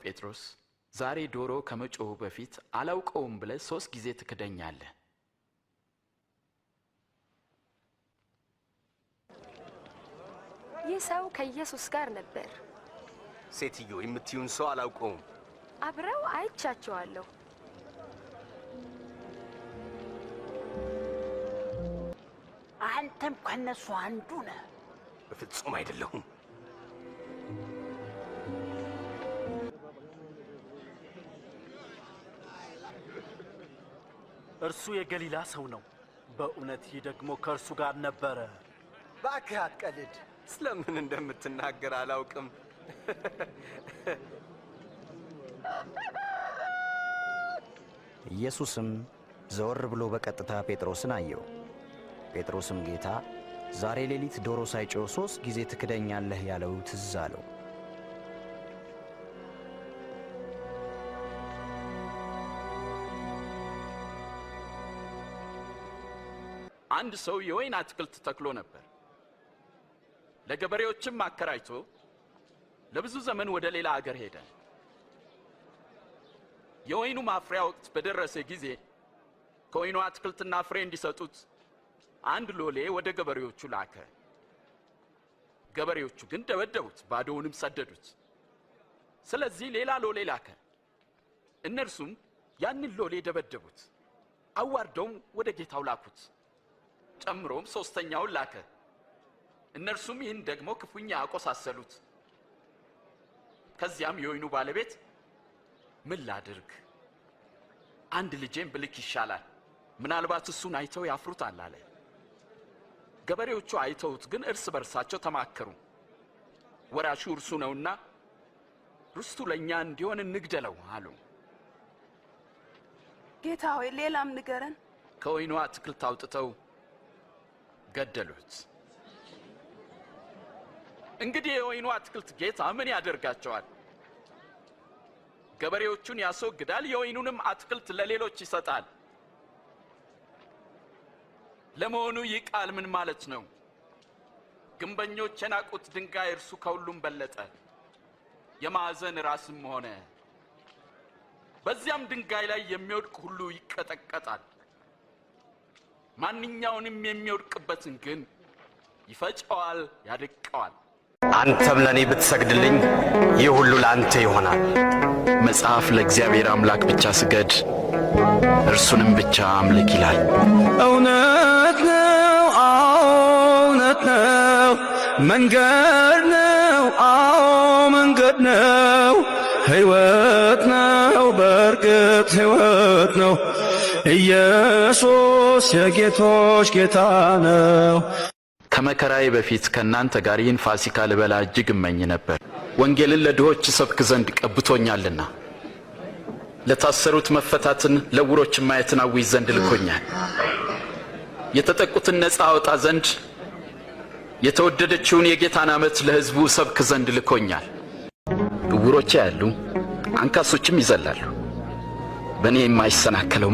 ጴጥሮስ ዛሬ ዶሮ ከመጮሁ በፊት አላውቀውም ብለህ 3 ጊዜ ትክደኛለህ። ይህ ሰው ከኢየሱስ ጋር ነበር። ሴትዮ የምትዩን ሰው አላውቀውም። አብረው አይቻቸዋለሁ። አንተም ከነሱ አንዱ ነህ። በፍጹም አይደለሁም። እርሱ የገሊላ ሰው ነው። በእውነት ይህ ደግሞ ከእርሱ ጋር ነበረ። እባክህ አትቀልድ። ስለምን እንደምትናገር አላውቅም። ኢየሱስም ዘወር ብሎ በቀጥታ ጴጥሮስን አየው። ጴጥሮስም ጌታ ዛሬ ሌሊት ዶሮ ሳይጮህ 3 ጊዜ ትክደኛለህ ያለው ትዝ አለው። አንድ ሰው የወይን አትክልት ተክሎ ነበር። ለገበሬዎችም አከራይቶ ለብዙ ዘመን ወደ ሌላ አገር ሄደ። የወይኑ ማፍሪያ ወቅት በደረሰ ጊዜ ከወይኑ አትክልትና ፍሬ እንዲሰጡት አንድ ሎሌ ወደ ገበሬዎቹ ላከ። ገበሬዎቹ ግን ደበደቡት፣ ባዶውንም ሰደዱት። ስለዚህ ሌላ ሎሌ ላከ። እነርሱም ያንን ሎሌ ደበደቡት፣ አዋርደውም ወደ ጌታው ላኩት። ጨምሮም 3ኛውን ላከ። እነርሱም ይህን ደግሞ ክፉኛ አቆሳሰሉት። ከዚያም የወይኑ ባለቤት ምን ላድርግ? አንድ ልጄን ብልክ ይሻላል፣ ምናልባት እሱን አይተው ያፍሩታል አለ። ገበሬዎቹ አይተውት ግን እርስ በርሳቸው ተማከሩ። ወራሹ እርሱ ነውና ርስቱ ለኛ እንዲሆን እንግደለው አሉ። ጌታ ሆይ ሌላም ንገረን። ከወይኑ አትክልት አውጥተው ገደሉት። እንግዲህ የወይኑ አትክልት ጌታ ምን ያደርጋቸዋል? ገበሬዎቹን ያስወግዳል፣ የወይኑንም አትክልት ለሌሎች ይሰጣል። ለመሆኑ ይህ ቃል ምን ማለት ነው? ግንበኞች የናቁት ድንጋይ እርሱ ከሁሉም በለጠ፣ የማዕዘን ራስም ሆነ። በዚያም ድንጋይ ላይ የሚወድቅ ሁሉ ይቀጠቀጣል። ማንኛውንም የሚወድቅበትን ግን ይፈጨዋል፣ ያደቀዋል። አንተም ለኔ ብትሰግድልኝ ይህ ሁሉ ለአንተ ይሆናል። መጽሐፍ ለእግዚአብሔር አምላክ ብቻ ስገድ፣ እርሱንም ብቻ አምልክ ይላል። እውነት ነው፣ እውነት ነው፣ መንገድ ነው፣ መንገድ ነው፣ ሕይወት ነው፣ በእርግጥ ሕይወት ነው። ኢየሱስ የጌቶች ጌታ ነው። ከመከራዬ በፊት ከእናንተ ጋር ይህን ፋሲካ ልበላ እጅግ እመኝ ነበር። ወንጌልን ለድሆች ሰብክ ዘንድ ቀብቶኛልና፣ ለታሰሩት መፈታትን፣ ለዕውሮች ማየትን አውጅ ዘንድ ልኮኛል። የተጠቁትን ነፃ አወጣ ዘንድ፣ የተወደደችውን የጌታን ዓመት ለሕዝቡ ሰብክ ዘንድ ልኮኛል። ዕውሮች ያያሉ፣ አንካሶችም ይዘላሉ፣ በእኔ የማይሰናከለው